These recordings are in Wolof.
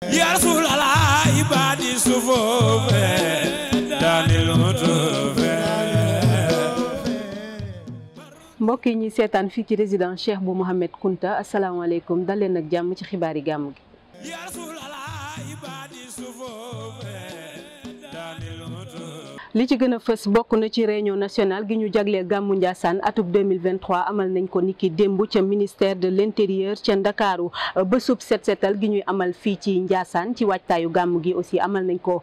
يا رسول الله عبادي صفوف داني المطوف. mbokk yi ñuy seetaan fii ci résidence Cheikh Bou Mouhamed Kounta asalaamaaleykum dal leen ak jàmm ci xibaari gàmm gi. يا رسول الله عبادي صفوف داني المطوف. li ci gën a fës bokk na ci réunion nationale gi ñu jagleel gàmmu Ndiassane atub 2023 amal nañ ko niki démb ca ministère de l'intérieur ca Ndakaaru bésub set setal gi ñuy amal fii ci Ndiassane ci waajtaayu gàmm gi aussi amal nañ ko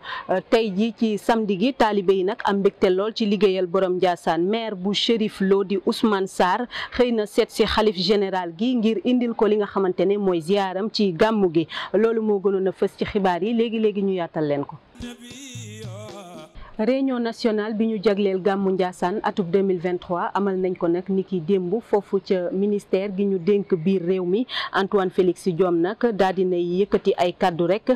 tey ji ci samedi gi taalibe yi nag am mbégte lool ci liggéeyal borom Ndiassane maire bu Chérif Lo di Ousmane Sarr xëy na seet si xalif général gi ngir indil ko li nga xamante ne mooy ziyaaram ci gàmmu gi loolu moo gënoon a fës ci xibaar yi léegi ñu yaatal leen ko. réunion nationale bi ñu jagleel gàmmu Ndiassane atub 2023 amal nañ ko nag niki démb foofu ca ministère gi ñu dénk biir réew mi Antoine Félix Diome nag daal di nay yëkkati ay kaddu rek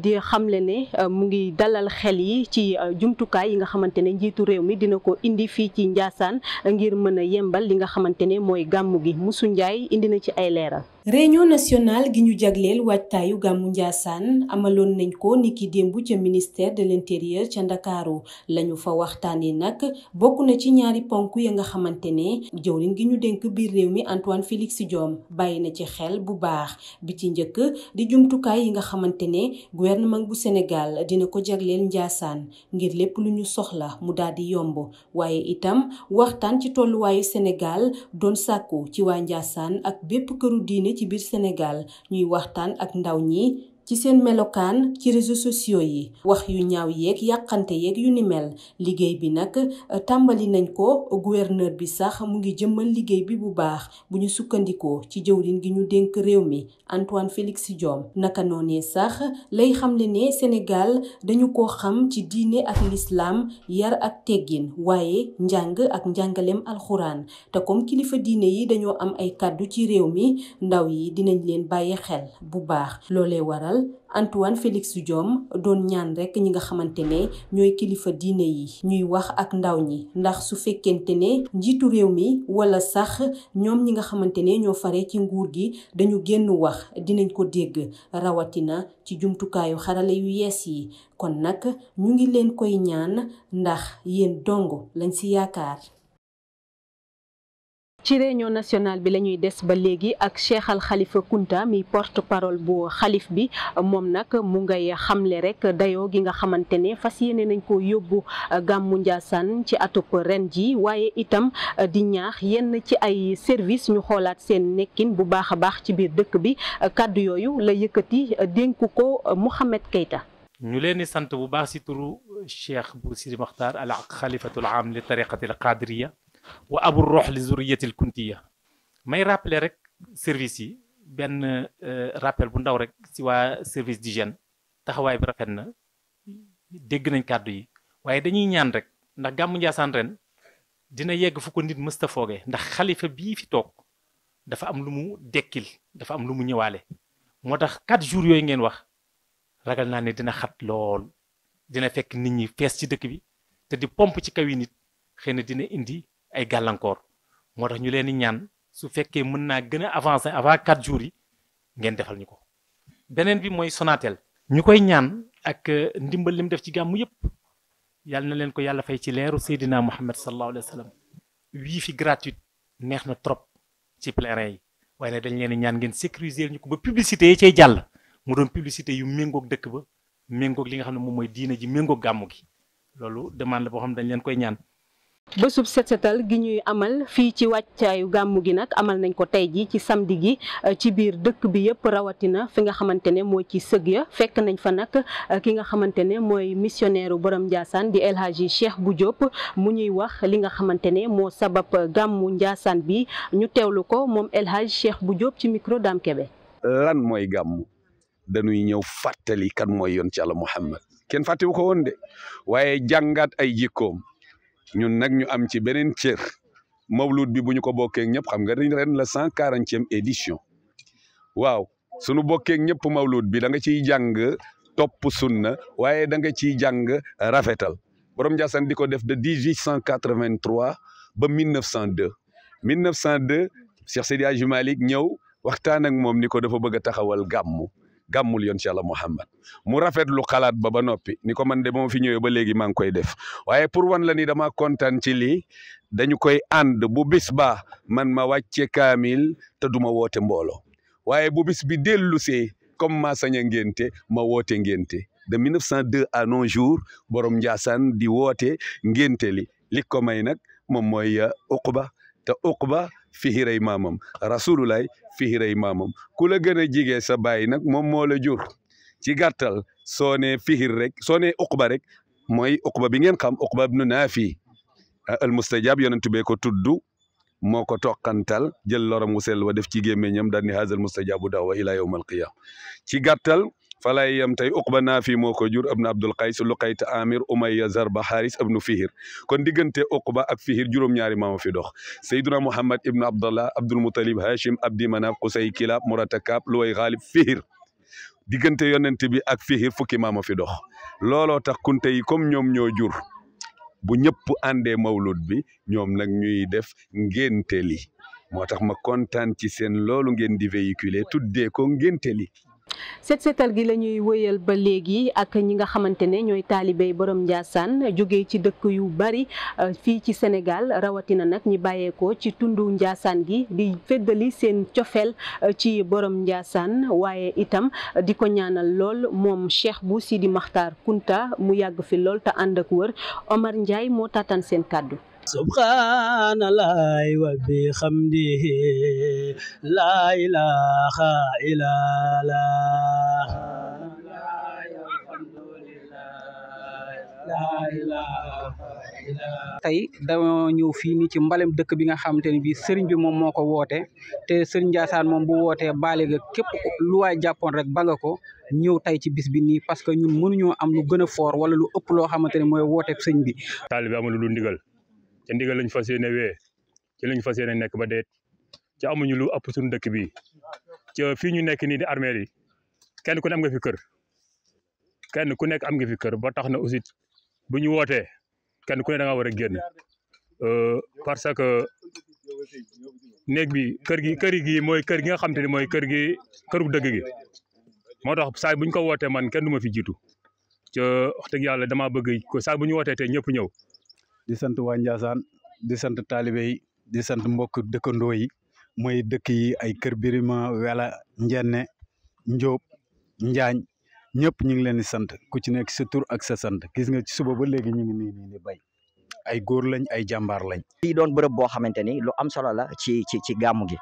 di xamle ne mu ngi dalal xel yi ci jumtukaay yi nga xamante ne njiitu réew mi dina ko indi fii ci Ndiassane ngir mën a yembal li nga xamante ne mooy gàmmu gi Moussou Ndiaye indi na ci ay leeral. réunion nationale gi ñu jagleel waajtaayu gàmmu Ndiassane amaloon nañ ko niki démb ca ministère de l'intérieur ca Ndakaaru lañu fa waxtaanee nag bokk na ci ñaari ponk ya nga xamante ne jëwriñ gi ñu dénk biir réew mi Antoine Félix Diome bàyyi na ci xel bu baax bi ci njëkk di jumtukaay yi nga xamante ne gouvernement bu Sénégal dina ko jagleel Ndiassane ngir lépp lu ñu soxla mu daal di yomb waaye itam waxtaan ci tolluwaayu Sénégal doon sàkku ci waa Ndiassane ak bépp këru diine ci biir Sénégal ñuy waxtaan ak ndaw ñi ci seen melokaan ci réseaux sociaux yi wax yu ñaaw yeeg yàqante yeeg yu ni mel liggéey bi nag tàmbali nañ ko gouverneur bi sax mu ngi jëmmal liggéey bi bu baax bu ñu sukkandikoo ci jëwriñ gi ñu dénk réew mi Antoine Félix Diome naka noonee sax lay xamle ne Sénégal dañu ko xam ci diine ak l'islam yar ak teggin waaye njàng ak njàngaleem alxuraan te comme kilifa diine yi dañoo am ay kàddu ci réew mi ndaw yi dinañ leen bàyyi xel bu baax loolee waral Antoine Félix Diome doon ñaan rekk ñi nga xamante ne ñooy kilifa diine yi ñuy wax ak ndaw ñi ndax su fekkente ne njiitu réew mi walla sax ñoom ñi nga xamante ne ñoo fare ci nguur gi dañu génn wax dinañ ko dégg rawatina ci jumtukaayu xarala yu yees yi kon nag ñu ngi leen koy ñaan ndax yéen dong lañ ci yaakaar. ci réunion nationale bi la ñuy des ba léegi ak Cheikh Al Khalifa Kounta mi porte parole bu xalif bi moom nag mu ngay xamle rek dayoo gi nga xamante ne fas yéene nañ ko yóbbu gàmmu Ndiassane ci atub ren ji waaye itam di ñaax yenn ci ay service ñu xoolaat seen nekkin bu baax a baax ci biir dëkk bi kàddu yooyu la yëkkati dénku ko Mouhamed Keita. ñu leen di sant bu baax si turu Cheikh Bou Sidi Mokhtar al xalifatul am li tariqati al qadiriya wa abu rox li zuriyatil kuntiya may rappeler rek service yi benn rappel bu ndaw rek si waa service d'hygiène taxawaay bi rafet na dégg nañ kàddu yi waaye dañuy ñaan rek ndax gàmmu Ndiassane ren dina yegg fu ko nit mësta foogee ndax xalifa bii fi toog dafa am lu mu dekkil dafa am lu mu ñëwaale moo tax 4 jours yooyu ngeen wax ragal naa ne dina xat lool dina fekk nit ñi fees ci dëkk bi te di pompe ci kaw yi nit xëy na dina indi ay gàllankoor moo tax ñu leen di ñaan su fekkee mën naa gën a avancer avant 4 jours yi ngeen defal ñu ko. beneen bi mooy Sonatel ñu koy ñaan ak ndimbal lim def ci gàmmu yëpp yàlla na leen ko yàlla fay ci leeru Seydina Muhammad sallallahu alayhi wa sallam wifi gratuite neex na trop ci pèlerin yi waaye nag dañ leen di ñaan ngeen sécuriser ñu ko ba publicité yi cay jàll mu doon publicité yu méngoog dëkk ba méngoog li nga xam ne moom mooy diine ji méngoog gàmmu gi loolu demande la boo xam ne dañ leen koy ñaan. bésub set setal gi ñuy amal fii ci wàccaayu gàmmu gi nag amal nañ ko tey ji ci samedi gi ci biir dëkk bi yëpp rawatina fi nga xamante ne mooy ci sëg ya fekk nañ fa nag ki nga xamante ne mooy missionnaire borom Ndiassane di El Hadji Cheikh Bou Diop mu ñuy wax li nga xamante ne moo sabab gàmmu Ndiassane bi ñu teewlu ko moom El Hadji Cheikh Bou Diop ci micro Dame Kébé. lan mooy gàmmu dañuy ñëw fàttali kan mooy yoon ci Yàlla Muhammad kenn fàttewu ko woon de waaye jàngaat ay jikkoom. ñun nag ñu am ci beneen cër mawlud bi bu ñu ko bokkee ñëpp xam nga ren la 140e édition waaw sunu bokkee ñëpp mawlud bi da nga ciy jàng topp sunna waaye da nga ciy jàng rafetal borom Ndiassane di ko def de 1883 ba 1902 1902 Cheikh Seydi Hadji Malick ñëw waxtaan ak moom ni ko dafa bëgg a taxawal gàmmu gàmmul yoon ci Yàlla Muhammad mu rafetlu xalaat ba noppi ni ko man de moo fi ñëwee ba léegi maa ngi koy def waaye pour wan la ni dama kontaan ci lii dañu koy ànd bu bis ba man ma wàcce kaamil te duma woote mbooloo waaye bu bis bi dellusee comme ma sañ a ngénte ma woote ngénte de 1902 à nos jours borom Njaasaan di woote ngénte li ko may nag moom mooy Uqba te Uqba fihiray maamam rasulullah fihiray maamam ku la gën a jigee sa baay nag moom moo la jur ci gàttal soo ne fihir rek soo ne Uqba rek mooy Uqba bi ngeen xam Uqba ibnu Naafi al mustajab yonent bee ko tudd moo ko toqantal jël loram wu sell wa def ci gémmiñam daal ni haazal mustajabu da'wa ila yawm al qiyam ci gàttal falay yam tey Uqba Naafi moo ko jur ibnu Abdul Qays Luqayt Amir Umayya Zarba Haris ibnu Fihir kon diggante Uqba ak Fihir juróom-ñaari maama fi dox Seydina Muhammad ibnu Abdallah Abdul Muttalib Hashim Abdi Manaf Qusay Kilab Murata Kaab Luway Ghalib Fihir diggante yonent bi ak Fihir fukki maama fi dox looloo tax kunte yi comme ñoom ñoo jur bu ñëpp àndee mawlud bi ñoom nag ñuy def ngénte li moo tax ma kontaan ci seen loolu ngeen di véhiculer tuddee ko ngénte li set setal gi la ñuy wëyal ba léegi ak ñi nga xamante ne ñooy taalibey borom Ndiassane jógee ci dëkk yu bari fii ci Sénégal rawatina nag ñi bàyyeekoo ci tundu Ndiassane gi di feddali seen cofeel ci borom Ndiassane waaye itam di ko ñaanal lool moom Cheikh bu Sidi Makhtar Kunta mu yàgg fi lool te ànd ak wër Omar Ndiaye moo taataan seen kàddu. subhanallahi wa bihamdihi la ilaha illallah tey dañoo ñëw fii nii ci mbalem dëkk bi nga xamante ne bii sëriñ bi moom moo ko woote te sëriñ Ndiassane moom bu wootee baale ga képp lu waay jàppoon rek ba nga ko ñëw tey ci bis bi nii parce que ñun mënuñoo am lu gën a fort wala lu ëpp loo xamante ne mooy woote sëñ bi. taalibe amul lu ndigal te ndigal lañ fas yéene wee ci lañ fas yéene nekk ba deet ci amuñu lu ëpp suñu dëkk bi ci fii ñu nekk nii di armeel yi kenn ku ne am nga fi kër kenn ku nekk am nga fi kër ba tax na aussi bu ñu wootee kenn ku ne da nga war a génn parce que néeg bi kër gi mooy kër gi nga xam te ne mooy këru dëgg gi moo tax saa bu ñu ko wootee man kenn du ma fi jiitu ci wax dëgg yàlla dama bëgg ko saa bu ñu wootee te ñëpp ñëw. di sant waa Ndiassane di sant taalibe yi di sant mbokk dëkkandoo yi mooy dëkk yi ay Kër Birima Wela Njenne Njóob Njaañ ñëpp ñu ngi leen di sant ku ci nekk sa tur ak sa sant gis nga ci suba ba léegi ñu ngi nii di bay ay góor lañ ay jàmbaar lañ. lii doon bërëb boo xamante ni lu am solo la ci gàmmu gi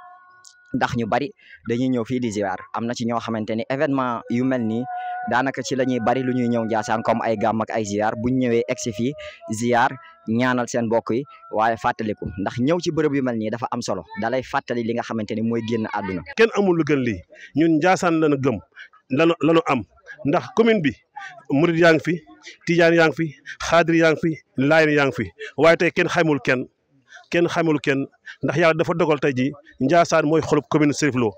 ndax ñu bari dañuy ñëw fii di ziar am na ci ñoo xamante ni événement yu mel nii daanaka ci la ñuy bari lu ñuy ñëw Ndiassane comme ay gàmm ak ay ziar buñ ñëwee egsi fii ziar ñaanal seen mbokk yi waaye fàttaliku ndax ñëw ci bërëb yu mel nii dafa am solo dalay fàttali li nga xamante ni mooy génn àdduna. kenn amul lu gën lii ñun Ndiassane lañu gëm lanu am ndax commune bi murid yaa ngi fi tijaan yaa ngi fi xaadir yaa ngi fi laayeen yaa ngi fi waaye tey kenn xamul kenn ndax yàlla dafa dogal tey ji Ndiassane mooy xolub commune Cherif Lo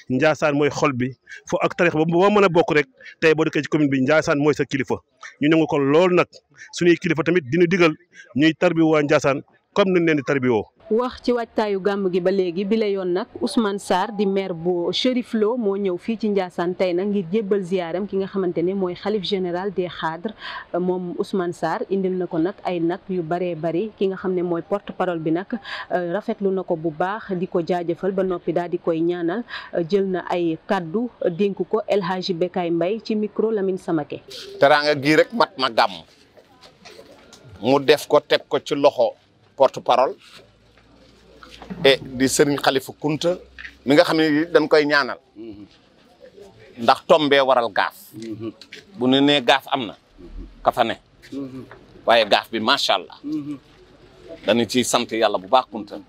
Ndiassane mooy xol bi fo ak tarix ba boo mën a bokk rek tey boo dëkkee ci commune bi Ndiassane mooy sa kilifa ñu nangu ko lool nag suñuy kilifa tamit dinu digal ñuy tarbi waa Ndiassane comme nañ leen di tarbiwoo. wax ci waajtaayu gàmm gi ba léegi bi la yoon nag Ousmane Sarr di maire bu Cherif Lo moo ñëw fii ci Ndiassane tey nag ngir jébbal ziyaaram ki nga xamante ne mooy xalif général des xaadres moom Ousmane Sarr indil na ko nag ay nag yu baree bari ki nga xam ne mooy porte parole bi nag rafetlu na ko bu baax di ko jaajëfal ba noppi daal di koy ñaanal jël na ay kaddu dénk ko El Hadji Bekay Mbaye ci micro Lamine Samake. teraanga gii rek mat na gàmm mu def ko teg ko ci loxo porte parole. di Serigne Khalifa Kunta mi nga xam ne dañ koy ñaanal ndax tombee waral gaaf bu ñu nee gaaf am na ka fa ne waaye gaaf bi macha allah dañu ciy sant yàlla bu baax Kunta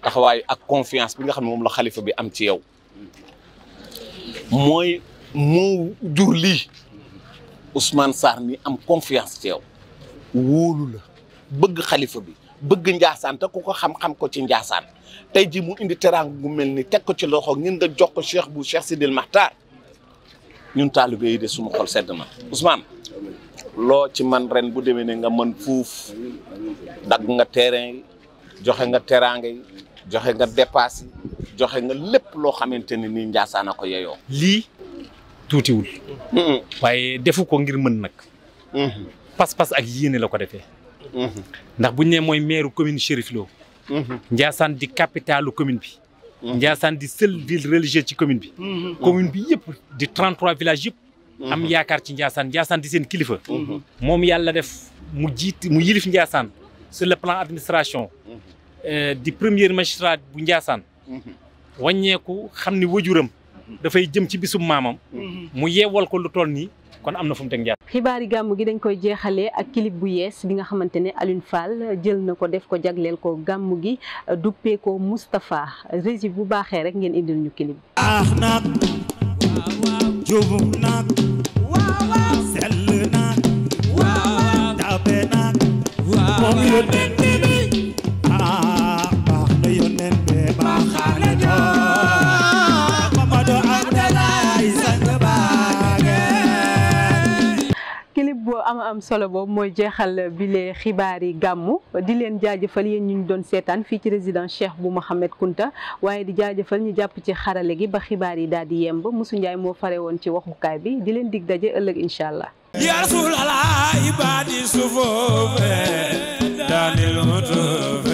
taxawaay ak confiance bi nga xam ne moom la xalifa bi am ci yow mooy mu jur lii Ousmane Sarr mi am confiance ci yow wóolu la bëgg xalifa bi bëgg Ndiassane te ku ko xam-xam ko ci Ndiassane tey ji mu indi teraanga gu mel ni teg ko ci loxo ngeen nga jox ko Cheikh bu Cheikh Sidil Makhtar ñun taalibe yi de suñu xol sedd na Ousmane loo ci man ren bu demee ne nga mën fuuf dagg nga terrain yi joxe nga teraanga yi joxe nga dépasse yi joxe nga lépp loo xamante ne nii Ndiassane a ko yeyoo. lii tuutiwul waaye defu ko ngir mën nag pas-pas ak yéene la ko defee ndax buñ ne mooy maire commune Chérif Lo Ndiassane di capitalu commune bi Ndiassane di seule ville religieuse ci commune bi commune bi yëpp di 33 villages yëpp am yaakaar ci Ndiassane Ndiassane di seen kilifa moom yàlla def mu yilif Ndiassane sur le plan administration di premier magistrat bu Ndiassane wàññeeku xam ni wajuram dafay jëm ci bisum maamam mu yeewal ko lu toll nii kon am na fu mu teg Ndiassane. xibaari gàmmu gi dañ koy jeexalee ak clip bu yees bi nga xamante ne Alioune Fall jël na ko def ko jagleel ko gàmmu gi duppee ko Moustapha régie bu baaxee rek ngeen indil ñu clip. nag jubum nag sell nag tabe nag moom yónneen bi baax na yónneen bi baaxaale ñoo Mamadou Abdoulaye sang baage. clip boo am solo boobu mooy jeexal bile xibaari gàmmu di leen jaajëfal yéen ñu doon seetaan fii ci résidence Cheikh Bou Mouhamed Kunta waaye di jaajëfal ñu jàpp ci xarale gi ba xibaar yi daal di yemb Moussa Ndiaye moo fare woon ci waxukaay bi di leen dig daje ëllëg incha allah. Ya Rasulallah ibadi sufofe danil mutu